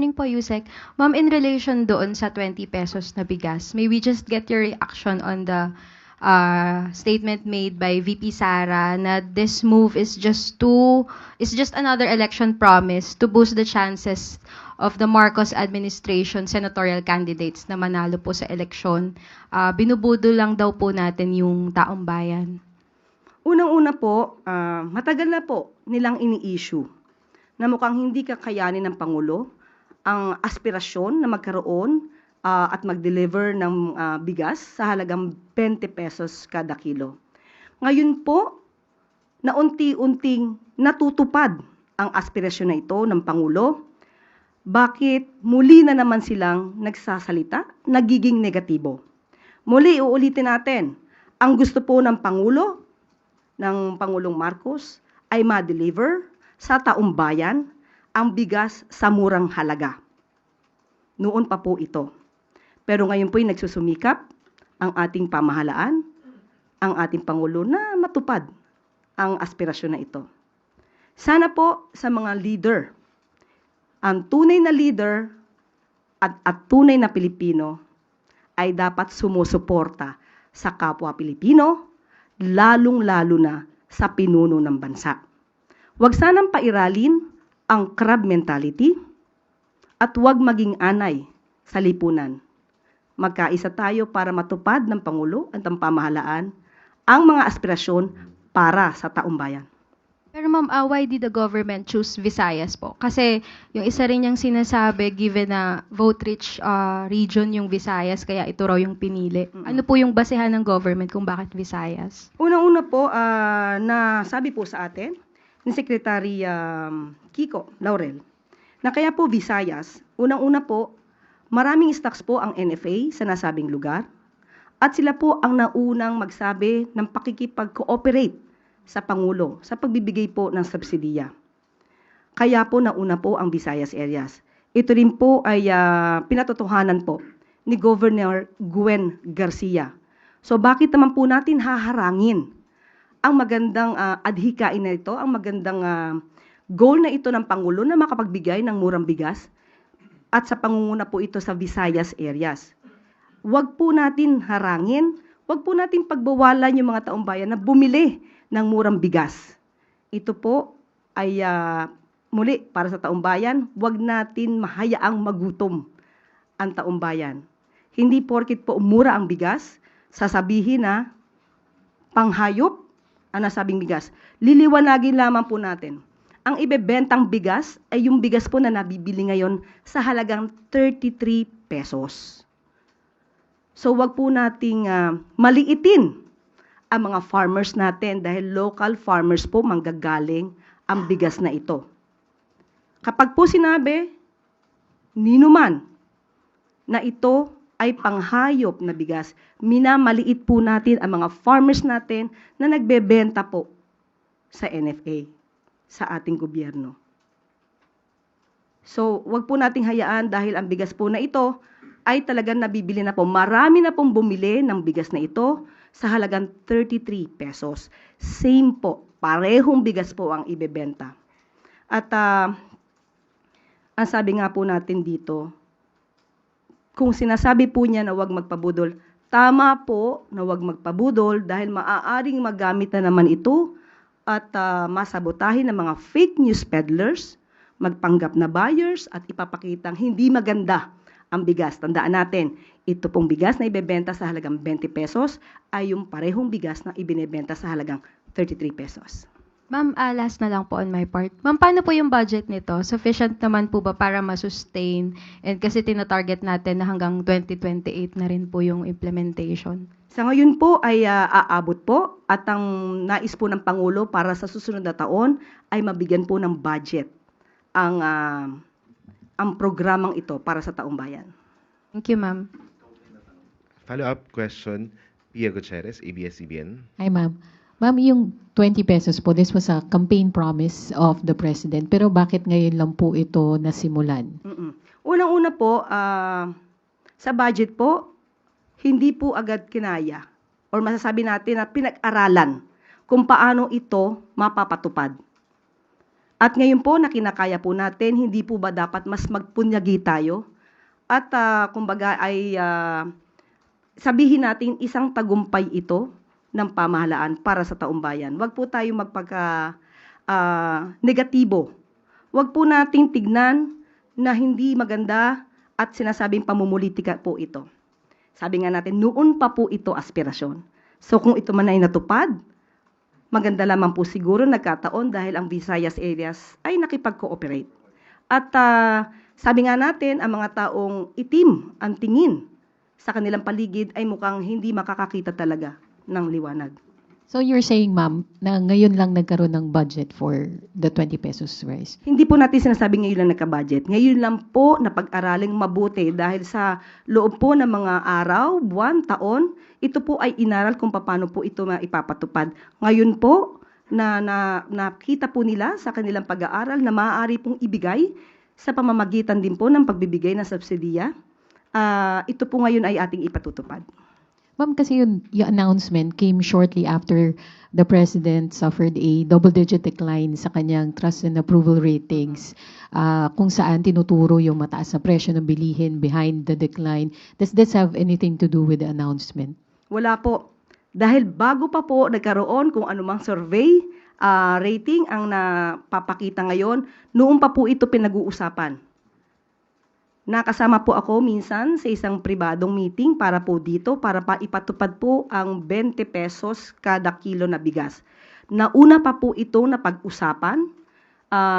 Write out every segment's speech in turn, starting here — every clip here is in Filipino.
Morning po, Yusek. Ma'am, in relation doon sa 20 pesos na bigas, may we just get your reaction on the statement made by VP Sara na this move is just another election promise to boost the chances of the Marcos administration senatorial candidates na manalo po sa eleksyon. Binubudo lang daw po natin yung taong bayan. Unang-una po, matagal na po nilang ini-issue na mukhang hindi kakayanin ng Pangulo ang aspirasyon na magkaroon at mag-deliver ng bigas sa halagang 20 pesos kada kilo. Ngayon po, na unti-unting natutupad ang aspirasyon na ito ng Pangulo. Bakit muli na naman silang nagsasalita, nagiging negatibo? Muli, uulitin natin, ang gusto po ng Pangulo, ng Pangulong Marcos, ay ma-deliver sa taong bayan ang bigas sa murang halaga. Noon pa po ito. Pero ngayon po'y nagsusumikap ang ating pamahalaan, ang ating Pangulo na matupad ang aspirasyon na ito. Sana po sa mga leader, ang tunay na leader at tunay na Pilipino ay dapat sumusuporta sa kapwa Pilipino, lalong-lalo na sa pinuno ng bansa. Huwag sanang pairalin ang crab mentality at huwag maging anay sa lipunan. Magkaisa tayo para matupad ng Pangulo at ng pamahalaan ang mga aspirasyon para sa taong bayan. Pero ma'am, why did the government choose Visayas po? Kasi yung isa rin niyang sinasabi, given na vote-rich region yung Visayas, kaya ito raw yung pinili. Ano po yung basehan ng government kung bakit Visayas? Unang-una po, na sabi po sa atin ni Secretary Kiko Laurel, na kaya po Visayas, unang-una po, maraming stocks po ang NFA sa nasabing lugar at sila po ang naunang magsabi ng pakikipag-cooperate sa Pangulo sa pagbibigay po ng subsidiya. Kaya po nauna po ang Visayas areas. Ito rin po ay pinatotohanan po ni Governor Gwen Garcia. So bakit naman po natin haharangin ang magandang adhikain na ito, ang magandang goal na ito ng Pangulo na makapagbigay ng murang bigas at sa pangunguna po ito sa Visayas areas. Huwag po natin harangin, huwag po natin pagbawalan yung mga taong bayan na bumili ng murang bigas. Ito po ay muli para sa taong bayan, huwag natin mahayaang magutom ang taong bayan. Hindi porkit po mura ang bigas, sasabihin na panghayop ang nasabing bigas. Liliwanagin lamang po natin. Ang ibebentang bigas ay yung bigas po na nabibili ngayon sa halagang 33 pesos. So wag po nating maliitin ang mga farmers natin dahil local farmers po manggagaling ang bigas na ito. Kapag po sinabi, ninuman, na ito ay panghayop na bigas, minamaliit po natin ang mga farmers natin na nagbebenta po sa NFA, sa ating gobyerno. So, wag po nating hayaan dahil ang bigas po na ito ay talagang nabibili na po. Marami na pong bumili ng bigas na ito sa halagang 33 pesos. Same po, parehong bigas po ang ibebenta. At ang sabi nga po natin dito, kung sinasabi po niya na huwag magpabudol, tama po na huwag magpabudol dahil maaaring magamit na naman ito at masabotahin ng mga fake news peddlers, magpanggap na buyers at ipapakitang hindi maganda ang bigas. Tandaan natin, ito pong bigas na ibebenta sa halagang 20 pesos ay yung parehong bigas na ibinebenta sa halagang 33 pesos. Ma'am, last na lang po on my part. Ma'am, paano po yung budget nito? Sufficient naman po ba para ma-sustain? And kasi tinatarget natin na hanggang 2028 na rin po yung implementation. Sa ngayon po ay aabot po at ang nais po ng Pangulo para sa susunod na taon ay mabigyan po ng budget ang programang ito para sa taong bayan. Thank you, ma'am. Follow-up question, Pia Gutierrez, ABS-CBN. Hi, ma'am. Ma'am, yung 20 pesos po, this was a campaign promise of the President. Pero bakit ngayon lang po ito nasimulan? Unang-una po, sa budget po, hindi po agad kinaya or masasabi natin na pinag-aralan kung paano ito mapapatupad. At ngayon po na kinakaya po natin, hindi po ba dapat mas magpunyagi tayo? At kumbaga ay sabihin natin isang tagumpay ito ng pamahalaan para sa taong bayan. Huwag po tayo magpagka negatibo. Huwag po nating tignan na hindi maganda at sinasabing pamumulitika po ito. Sabi nga natin, noon pa po ito aspirasyon. So kung ito man ay natupad, maganda lamang po siguro nagkataon dahil ang Visayas areas ay nakipag-cooperate. At sabi nga natin, ang mga taong itim ang tingin sa kanilang paligid ay mukhang hindi makakakita talaga ng liwanag. So you're saying, ma'am, na ngayon lang nagkaroon ng budget for the 20 pesos rice? Hindi po natin sinasabi ngayon lang nagka-budget. Ngayon lang po na pag-araling mabuti dahil sa loob po ng mga araw, buwan, taon, ito po ay inaral kung paano po ito maipapatupad. Ngayon po, nakita po nila sa kanilang pag-aaral na maaari pong ibigay sa pamamagitan din po ng pagbibigay ng subsidiya. Ito po ngayon ay ating ipatutupad. Ma'am, kasi yung announcement came shortly after the President suffered a double-digit decline sa kanyang trust and approval ratings, kung saan tinuturo yung mataas na presyo ng bilihin behind the decline. Does this have anything to do with the announcement? Wala po. Dahil bago pa po nagkaroon kung anumang survey, rating ang napapakita ngayon, noon pa po ito pinag-uusapan. Nakasama po ako minsan sa isang pribadong meeting para po dito, para pa ipatupad po ang 20 pesos kada kilo na bigas. Nauna pa po ito na pag-usapan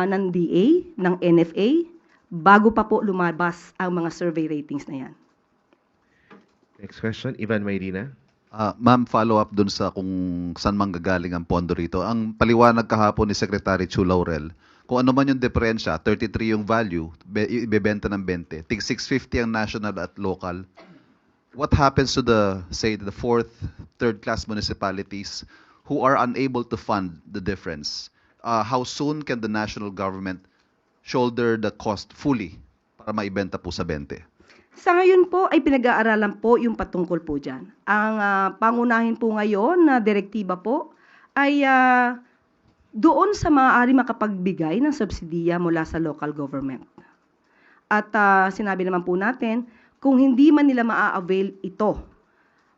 ng DA, ng NFA, bago pa po lumabas ang mga survey ratings na yan. Next question, Ivan Mayrina. Ma'am, follow up dun sa kung saan manggagaling ang pondo rito. Ang paliwanag kahapon ni Secretary Chu Laurel, kung ano man yung diferensya, 33 yung value, ibebenta ng 20. Tig 650 ang national at local. What happens to the fourth, third class municipalities who are unable to fund the difference? How soon can the national government shoulder the cost fully para maibenta po sa 20? Sa ngayon po ay pinag-aaralan po yung patungkol po dyan. Ang pangunahin po ngayon na direktiba po ay doon sa maaari makapagbigay ng subsidiya mula sa local government. At sinabi naman po natin, kung hindi man nila maa-avail ito,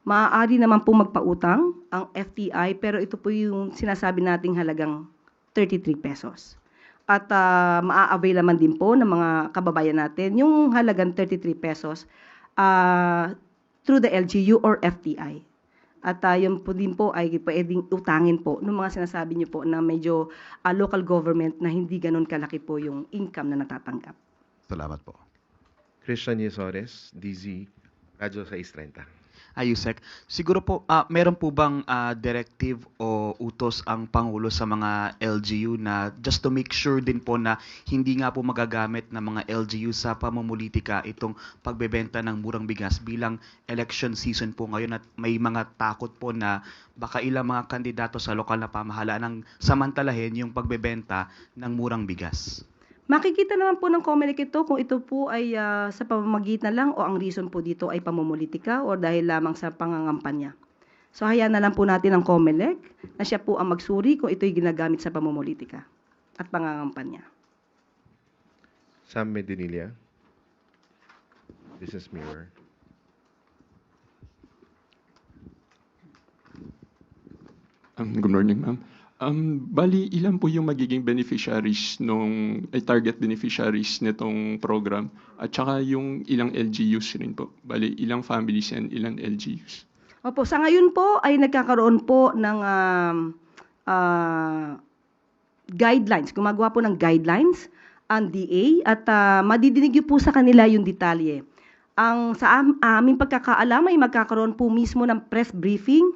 maaari naman po magpautang ang FTI, pero ito po yung sinasabi nating halagang 33 pesos. At maa-avail naman din po ng mga kababayan natin yung halagang 33 pesos through the LGU or FTI. At yun po din po ay pwedeng utangin po ng mga sinasabi niyo po na medyo local government na hindi ganun kalaki po yung income na natatanggap. Salamat po. Christian Yesores, DZ, Radyo 630. Yusek, siguro po, meron po bang directive o utos ang Pangulo sa mga LGU na just to make sure din po na hindi nga po magagamit ng mga LGU sa pamumulitika itong pagbebenta ng murang bigas bilang election season po ngayon at may mga takot po na baka ilang mga kandidato sa lokal na pamahalaan ang samantalahin yung pagbebenta ng murang bigas? Makikita naman po ng COMELEC ito kung ito po ay sa pamamagitan lang o ang reason po dito ay pamumulitika o dahil lamang sa pangangampanya. So hayaan na lang po natin ang COMELEC na siya po ang magsuri kung ito'y ginagamit sa pamumulitika at pangangampanya. Sam Medinilla, Business Mirror. Good morning, ma'am. Bali, ilan po yung magiging beneficiaries target beneficiaries nitong program? At saka yung ilang LGUs rin po? Bali, ilang families and ilang LGUs? Opo, sa ngayon po ay nagkakaroon po ng guidelines. Gumagawa po ng guidelines ang DA at madidinig po sa kanila yung detalye. Sa aming pagkakaalam ay magkakaroon po mismo ng press briefing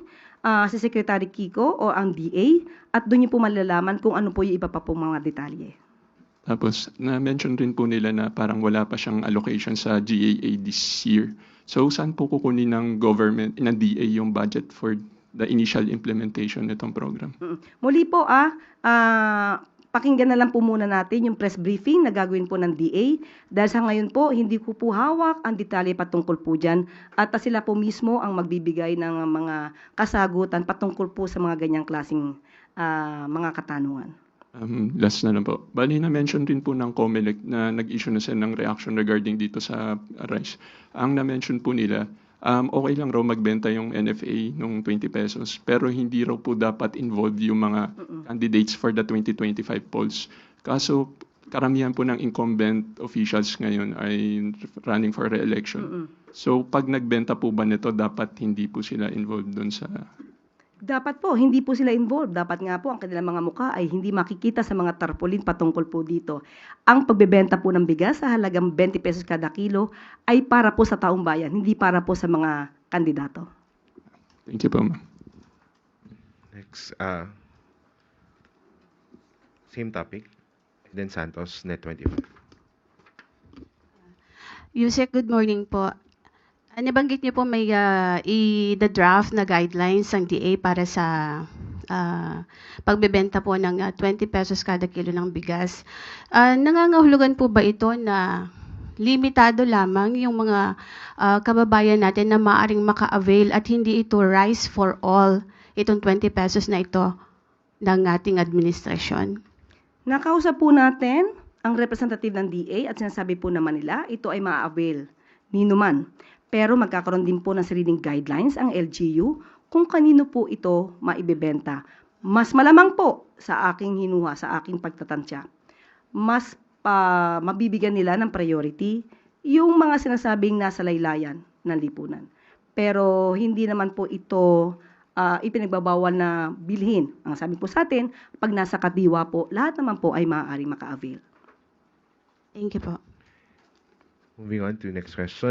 si Secretary Kiko o ang DA at doon niyo po malalaman kung ano po yung iba pa po mga detalye. Tapos, na-mention rin po nila na parang wala pa siyang allocation sa GAA this year. So, saan po kukunin ng government, ng DA yung budget for the initial implementation nitong program? Muli po, pakinggan na lang po muna natin yung press briefing na gagawin po ng DA. Dahil sa ngayon po, hindi ko po hawak ang detalye patungkol po dyan. At sila po mismo ang magbibigay ng mga kasagutan patungkol po sa mga ganyang klaseng mga katanungan. Last na lang po. Bali na-mention rin po ng COMELEC na nag-issue na sila ng reaction regarding dito sa rice. Ang na-mention po nila, okay lang raw magbenta yung NFA nung 20 pesos, pero hindi raw po dapat involved yung mga candidates for the 2025 polls. Kaso karamihan po ng incumbent officials ngayon ay running for re-election. So pag nagbenta po ba nito, dapat hindi po sila involved doon sa... Dapat po, hindi po sila involved. Dapat nga po, ang kanilang mga mukha ay hindi makikita sa mga tarpaulin patungkol po dito. Ang pagbebenta po ng bigas sa halagang 20 pesos kada kilo ay para po sa taong bayan, hindi para po sa mga kandidato. Thank you po, ma'am. Next, same topic. Then Santos, Net25. Yusek, good morning po. Nabanggit niyo po may the draft na guidelines ng DA para sa pagbebenta po ng 20 pesos kada kilo ng bigas. Nangangahulugan po ba ito na limitado lamang yung mga kababayan natin na maaring maka-avail at hindi ito rice for all, itong 20 pesos na ito ng ating administrasyon? Nakausap po natin ang representative ng DA at sinasabi po naman nila ito ay maa-avail ni numan. Pero magkakaroon din po ng sariling guidelines ang LGU kung kanino po ito maibebenta. Mas malamang po sa aking hinuha, sa aking pagtatansya, mas mabibigyan nila ng priority yung mga sinasabing nasa laylayan ng lipunan. Pero hindi naman po ito ipinagbabawal na bilhin. Ang sabi po sa atin, pag nasa kadiwa po, lahat naman po ay maaaring maka-avail. Thank you po. Moving on to next question.